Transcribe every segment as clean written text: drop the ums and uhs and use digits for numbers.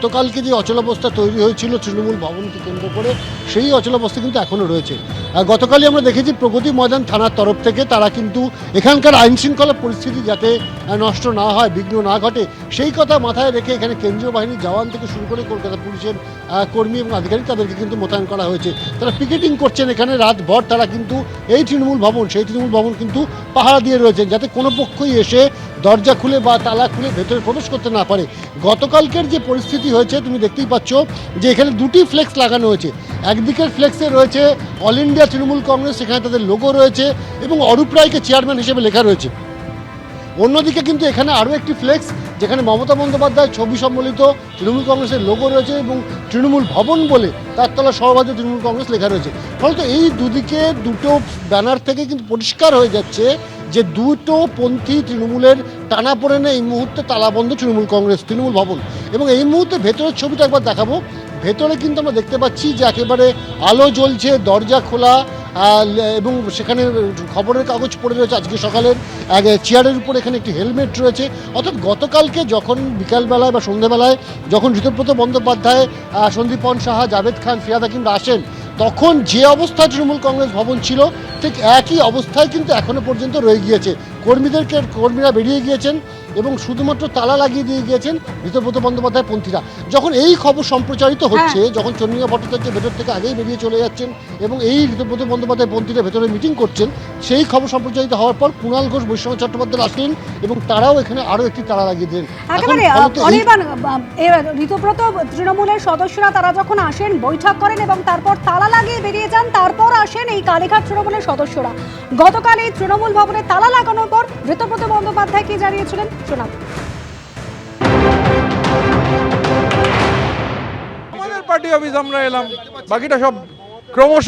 গতকালকে যে অচলাবস্থা তৈরি হয়েছিল তৃণমূল ভবনকে কেন্দ্র করে, সেই অচলাবস্থা কিন্তু এখনও রয়েছে। গতকালই আমরা দেখেছি প্রগতি ময়দান থানার তরফ থেকে তারা কিন্তু এখানকার আইনশৃঙ্খলা পরিস্থিতি যাতে নষ্ট না হয়, বিঘ্ন না ঘটে, সেই কথা মাথায় রেখে এখানে কেন্দ্রীয় বাহিনীর জওয়ান থেকে শুরু করে কলকাতা পুলিশের কর্মী এবং আধিকারিক তাদেরকে কিন্তু মোতায়েন করা হয়েছে। তারা পিকেটিং করছেন এখানে রাতভর, তারা কিন্তু এই তৃণমূল ভবন, সেই তৃণমূল ভবন কিন্তু পাহারা দিয়ে রয়েছেন যাতে কোনো পক্ষই এসে দরজা খুলে বা তালা খুলে ভেতরে প্রবেশ করতে না পারে। গতকালকের যে পরিস্থিতি হয়েছে তুমি দেখতেই পাচ্ছ যে এখানে দুটি ফ্লেক্স লাগানো হয়েছে। একদিকের ফ্লেক্সে রয়েছে অল ইন্ডিয়া তৃণমূল কংগ্রেস, সেখানে তাদের লোগো রয়েছে এবং অরূপ রায়কে চেয়ারম্যান হিসেবে লেখা রয়েছে। অন্যদিকে কিন্তু এখানে আরও একটি ফ্লেক্স যেখানে মমতা বন্দ্যোপাধ্যায় ছবি সম্বলিত তৃণমূল কংগ্রেসের লোগো রয়েছে এবং তৃণমূল ভবন বলে তার তলা সর্বভারতীয় তৃণমূল কংগ্রেস লেখা রয়েছে। ফলত এই দুদিকে দুটো ব্যানার থেকে কিন্তু পরিষ্কার হয়ে যাচ্ছে যে দুটো পন্থী তৃণমূলের টানাপোড়েনে এই মুহূর্তে তালাবন্ধ তৃণমূল কংগ্রেস, তৃণমূল ভবন। এবং এই মুহূর্তে ভেতরের ছবিটা একবার দেখাবো। ভেতরে কিন্তু আমরা দেখতে পাচ্ছি যে একেবারে আলো জ্বলছে, দরজা খোলা, এবং সেখানে খবরের কাগজ পড়ে রয়েছে আজকে সকালের। চেয়ারের উপর এখানে একটি হেলমেট রয়েছে। অর্থাৎ গতকালকে যখন বিকালবেলায় বা সন্ধ্যেবেলায় যখন ঋতব্রত বন্দ্যোপাধ্যায়, সন্দীপন সাহা, জাভেদ খান, ফিয়াদ হাকিমরা আসেন, তখন যে অবস্থায় তৃণমূল কংগ্রেস ভবন ছিল ঠিক একই অবস্থায় কিন্তু এখনো পর্যন্ত রয়ে গিয়েছে। কর্মীরা বেরিয়ে গিয়েছেন এবং শুধুমাত্র তালা লাগিয়ে দিয়ে গিয়েছেন ঋতব্রত বন্দ্যোপাধ্যায় পন্থীরা। যখন এই খবর সম্প্রচারিত হচ্ছে, যখন চন্দ্রিমা ভট্টাচার্য ভেতর থেকে আগেই বেরিয়ে চলে যাচ্ছেন এবং এই ঋতব্রত বন্দ্যোপাধ্যায় পন্থীরা ভেতরে মিটিং করছেন, সেই খবর সম্প্রচারিত হওয়ার পর কুণাল ঘোষ, বৈষ্ণব চট্টোপাধ্যায় আসলেন এবং তারাও এখানে আরও একটি তালা লাগিয়ে দিলেন। ঋতব্রত তৃণমূলের সদস্যরা তারা যখন আসেন, বৈঠক করেন এবং তারপর তালা লাগিয়ে বেরিয়ে যান, তারপর আসেন এই কালীঘাট তৃণমূলের সদস্যরা। গতকাল এই তৃণমূল ভবনে তালা লাগানোর পর ঋতব্রত বন্দ্যোপাধ্যায় কি জানিয়েছিলেন শোনাব। আমাদের পার্টি অফিস আমরা এলাম, বাকিটা সব ক্রমশ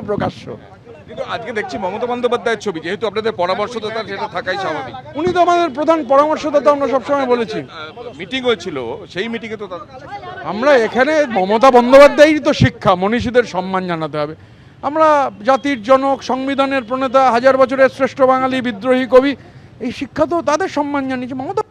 প্রকাশ্য। কিন্তু আজকে দেখছি মমতা বন্দ্যোপাধ্যায়ের ছবি, যেহেতু আপনাদের পরামর্শদাতা, সেটা থাকাই স্বাভাবিক। উনি তো আমাদের প্রধান পরামর্শদাতা, আমরা সবসময় বলেছি। মিটিং হয়েছিল, সেই মিটিংয়ে তো আমরা এখানে মমতা বন্দ্যোপাধ্যায়েরই তো শিক্ষা, মনীষীদের সম্মান জানাতে হবে। আমরা জাতির জনক, সংবিধানের প্রণেতা, হাজার বছরের শ্রেষ্ঠ বাঙালি বিদ্রোহী কবি, এই শিক্ষা তো তাদের সম্মান জানিয়েছে মমতা।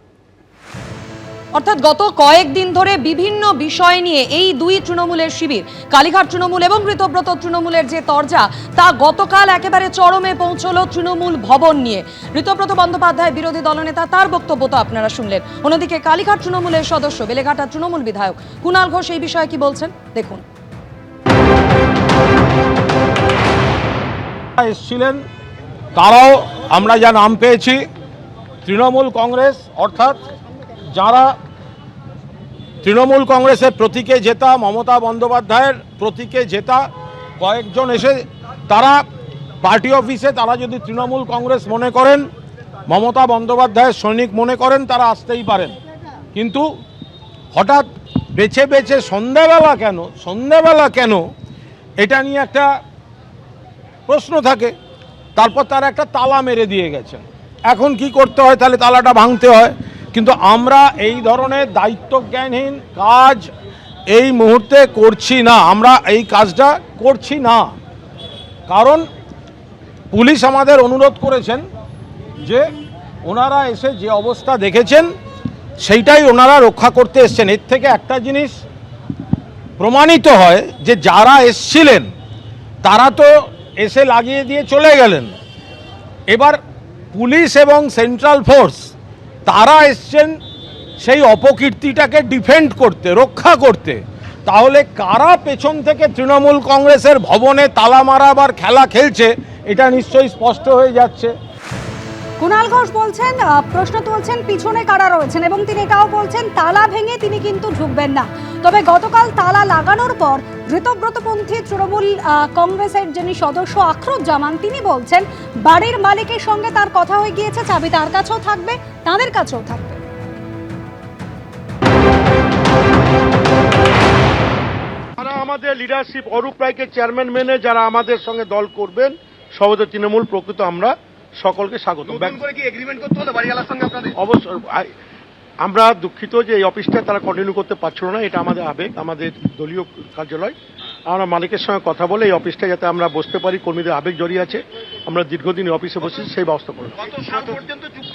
অর্থাৎ গত কয়েকদিন ধরে বিভিন্ন বিষয় নিয়ে এই দুই তৃণমূলের শিবির, কালীঘাট তৃণমূল এবং ঋতব্রত তৃণমূলের যে তরজা, তা গতকাল একেবারে চরমে পৌঁছলো তৃণমূল ভবন নিয়ে। ঋতব্রত বন্দ্যোপাধ্যায় বিরোধী দলনেতা, তার বক্তব্য তো আপনারা শুনলেন। অন্যদিকে কালীঘাট তৃণমূলের সদস্য, বেলেঘাটা তৃণমূল বিধায়ক কুণাল ঘোষ এই বিষয়ে কি বলছেন দেখুন। এসেছিলেন তারাও আমরা যা নাম পেয়েছি তৃণমূল কংগ্রেস, অর্থাৎ যারা তৃণমূল কংগ্রেসের প্রতীকে জেতা, মমতা বন্দ্যোপাধ্যায়ের প্রতীকে জেতা কয়েকজন এসে তারা পার্টি অফিসে, তারা যদি তৃণমূল কংগ্রেস মনে করেন, মমতা বন্দ্যোপাধ্যায়ের সৈনিক মনে করেন, তারা আসতেই পারেন। কিন্তু হঠাৎ বেছে বেছে সন্ধ্যাবেলা কেন এটা নিয়ে একটা প্রশ্ন থাকে। তারপর তারা একটা তালা মেরে দিয়ে গেছেন। এখন কি করতে হয়, তাহলে তালাটা ভাঙতে হয়। কিন্তু আমরা এই ধরনের দায়িত্বজ্ঞানহীন কাজ এই মুহূর্তে করছি না, আমরা এই কাজটা করছি না। কারণ পুলিশ আমাদের অনুরোধ করেছেন যে ওনারা এসে যে অবস্থা দেখেছেন সেইটাই ওনারা রক্ষা করতে এসছেন। এর থেকে একটা জিনিস প্রমাণিত হয় যে যারা এসছিলেন তারা তো এসে লাগিয়ে দিয়ে চলে গেলেন। এবার পুলিশ এবং সেন্ট্রাল ফোর্স তারা এসছেন সেই অপকীর্তিটাকে ডিফেন্ড করতে, রক্ষা করতে। তাহলে কারা পেছন থেকে তৃণমূল কংগ্রেসের ভবনে তালা মারাবার খেলা খেলছে, এটা নিশ্চয়ই স্পষ্ট হয়ে যাচ্ছে। কুণাল ঘোষ বলছেন, প্রশ্ন তুলছেন পিছনে কারা রয়েছেন এবং তিনি এটাও বলছেন তালা ভেঙে তিনি কিন্তু ঢুকবেন না। তবে গতকাল তালা লাগানোর পর ঋতব্রতপন্থী তৃণমূল কংগ্রেসের যিনি সদস্য আখরুজ্জামান, তিনি বলছেন বাড়ির মালিকের সঙ্গে তার কথা হয়ে গিয়েছে, চাবি তার কাছেও থাকবে, তাদের কাছেও থাকবে। যারা আমাদের লিডারশিপ অরূপ রায়কে চেয়ারম্যান মেনে যারা আমাদের সঙ্গে দল করবেন, সর্বদা তৃণমূল প্রকৃত আমরা সকলকে স্বাগত। অবশ্যই আমরা দুঃখিত যে এই অফিসটা তারা কন্টিনিউ করতে পারছিল না, এটা আমাদের আবেগ, আমাদের দলীয় কার্যালয়। আমরা মালিকের সঙ্গে কথা বলে এই অফিসটা যাতে আমরা বসতে পারি, কর্মীদের আবেগ জড়িয়ে আছে, আমরা দীর্ঘদিন এই অফিসে বসেছি, সেই ব্যবস্থা করব।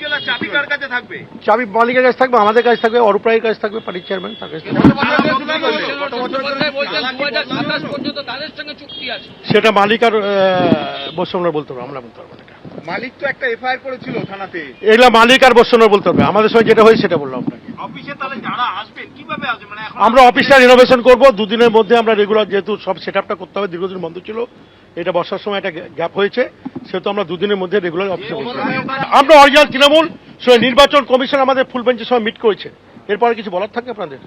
জেলার চাবি কার কাছে থাকবে? চাবি মালিকের কাছে থাকবে, আমাদের কাছে থাকবে, অরূপ রায়ের কাছে থাকবে, পার্টির চেয়ারম্যান তার কাছে থাকবে। সেটা মালিক আর বৈষ্ণবরা বলতে পারবো, আমরা বলতে পারবো না। মালিক তো একটা এফআইআর করেছিল থানাতে। এগুলা মালিক আর বৈষ্ণবরা বলতে হবে, আমাদের সঙ্গে যেটা হয়েছে সেটা বললাম আপনাকে। অফিসে তাহলে যারা আসবেন কিভাবে আসবে? মানে এখন আমরা অফিসটা রিনোভেশন করব, দুদিনের মধ্যে আমরা রেগুলার, যেহেতু সব সেট আপটা করতে হবে, দীর্ঘদিন বন্ধ ছিল, এটা বর্ষার সময় একটা গ্যাপ হয়েছে, সেহেতু আমরা দুদিনের মধ্যে রেগুলার অফিসে করব। আমরা অরিজিনাল তৃণমূল নির্বাচন কমিশন আমাদের ফুল বেঞ্চের সময় মিট করেছে, এরপরে কিছু বলার থাকে আপনাদের?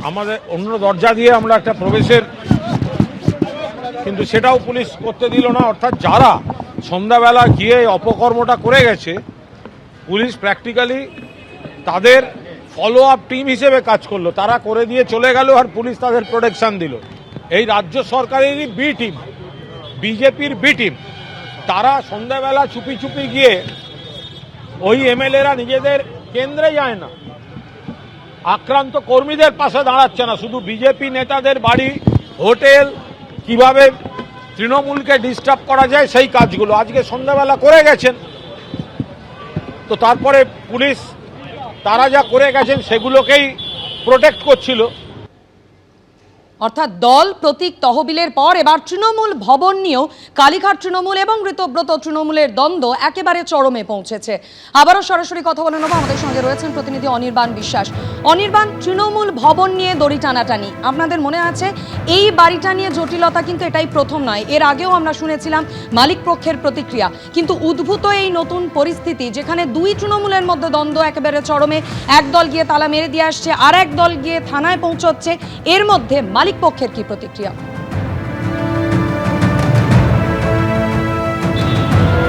আমাদের অন্য দরজা দিয়ে আমরা একটা প্রবেশের, কিন্তু সেটাও পুলিশ করতে দিল না। অর্থাৎ যারা সন্ধ্যাবেলা গিয়ে অপকর্মটা করে গেছে, পুলিশ প্র্যাকটিক্যালি তাদের ফলো আপ টিম হিসেবে কাজ করলো, তারা করে দিয়ে চলে গেল আর পুলিশ তাদের প্রোটেকশন দিল। এই রাজ্য সরকারেরই বি টিম, বিজেপির বি টিম, তারা সন্ধ্যাবেলা চুপি চুপি গিয়ে ওই এমএলএরা নিজেদের কেন্দ্রে যায় না, আক্রান্ত কর্মীদের পাশে দাঁড়াচ্ছে না, শুধু বিজেপি নেতাদের বাড়ি, হোটেল, কিভাবে তৃণমূলকে ডিস্টার্ব করা যায় সেই কাজগুলো আজকে সন্ধ্যাবেলা করে গেছেন। তো তারপরে পুলিশ তারা যা করে গেছেন সেগুলোকেই প্রোটেক্ট করছিল। অর্থাৎ দল প্রতীক তহবিলের পর এবার তৃণমূল ভবন নিয়েও কালীঘাট তৃণমূল এবং ঋতব্রত তৃণমূলের দ্বন্দ্ব একেবারে চরমে পৌঁছেছে। আবারও সরাসরি কথা বলে নেব, আমাদের সঙ্গে রয়েছেন প্রতিনিধি অনির্বাণ বিশ্বাস। অনির্বাণ, তৃণমূল ভবন নিয়ে দড়ি টানাটানি, আপনাদের মনে আছে এই বাড়িটা নিয়ে জটিলতা কিন্তু এটাই প্রথম নয়, এর আগেও আমরা শুনেছিলাম মালিক পক্ষের প্রতিক্রিয়া, কিন্তু উদ্ভূত এই নতুন পরিস্থিতি যেখানে দুই তৃণমূলের মধ্যে দ্বন্দ্ব একেবারে চরমে, এক দল গিয়ে তালা মেরে দিয়ে আসছে, আর এক দল গিয়ে থানায় পৌঁছচ্ছে, এর মধ্যে মালিক পক্ষের কি প্রতিক্রিয়া?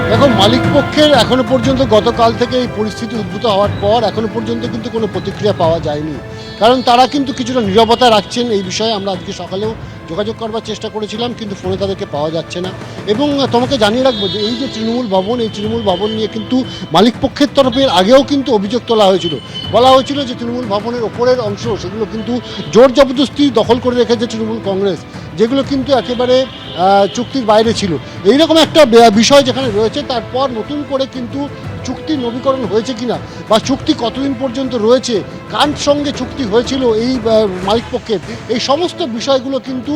দেখো, মালিক পক্ষের এখনো পর্যন্ত গতকাল থেকে এই পরিস্থিতি উদ্ভূত হওয়ার পর এখনো পর্যন্ত কিন্তু কোনো প্রতিক্রিয়া পাওয়া যায়নি, কারণ তারা কিন্তু কিছুটা নীরবতা রাখছেন এই বিষয়ে। আমরা আজকে সকালেও যোগাযোগ করবার চেষ্টা করেছিলাম, কিন্তু ফোনে তাদেরকে পাওয়া যাচ্ছে না। এবং তোমাকে জানিয়ে রাখবো যে এই যে তৃণমূল ভবন, এই তৃণমূল ভবন নিয়ে কিন্তু মালিক পক্ষের তরফের আগেও কিন্তু অভিযোগ তোলা হয়েছিল, বলা হয়েছিল যে তৃণমূল ভবনের ওপরের অংশ সেগুলো কিন্তু জোর জবরদস্তি দখল করে রেখেছে তৃণমূল কংগ্রেস, যেগুলো কিন্তু একেবারে চুক্তির বাইরে ছিল। এইরকম একটা বিষয় যেখানে রয়েছে, তারপর নতুন করে কিন্তু চুক্তির নবীকরণ হয়েছে কিনা বা চুক্তি কতদিন পর্যন্ত রয়েছে, কার সঙ্গে চুক্তি হয়েছিল এই মালিক পক্ষের, এই সমস্ত বিষয়গুলো কিন্তু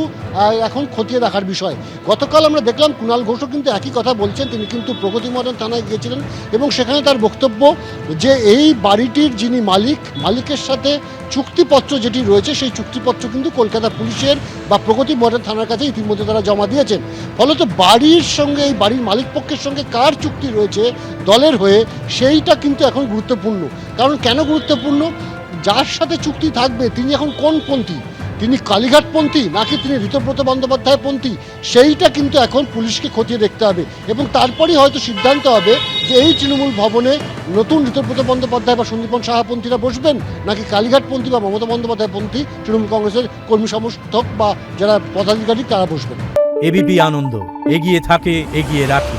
এখন খতিয়ে দেখার বিষয়। গতকাল আমরা দেখলাম কুণাল ঘোষও কিন্তু একই কথা বলছেন, তিনি কিন্তু প্রগতি ময়দান থানায় গিয়েছিলেন এবং সেখানে তার বক্তব্য যে এই বাড়িটির যিনি মালিকের সাথে চুক্তিপত্র যেটি রয়েছে সেই চুক্তিপত্র কিন্তু কলকাতা পুলিশের বা প্রগতি ময়দান থানার কাছে ইতিমধ্যে তারা জমা দিয়েছেন। ফলত বাড়ির সঙ্গে, এই বাড়ির মালিক পক্ষের সঙ্গে কার চুক্তি রয়েছে দলের হয়ে, সেইটা কিন্তু এখন গুরুত্বপূর্ণ। কারণ কেন গুরুত্বপূর্ণ? যার সাথে চুক্তি থাকবে তিনি এখন কোন পন্থী, তিনি কালীঘাটপন্থী নাকি তিনি ঋতব্রত বন্দ্যোপাধ্যায় পন্থী, সেইটা কিন্তু এখন পুলিশকে খতিয়ে দেখতে হবে এবং তারপরেই হয়তো সিদ্ধান্ত হবে যে এই তৃণমূল ভবনে নতুন ঋতব্রত বন্দ্যোপাধ্যায় বা সন্দীপন সাহাপন্থীরা বসবেন নাকি কালীঘাটপন্থী বা মমতা বন্দ্যোপাধ্যায় পন্থী তৃণমূল কংগ্রেসের কর্মী সমর্থক বা যারা পদাধিকারী তারা বসবেন। এবিপি আনন্দ, এগিয়ে থাকে, এগিয়ে রাখে।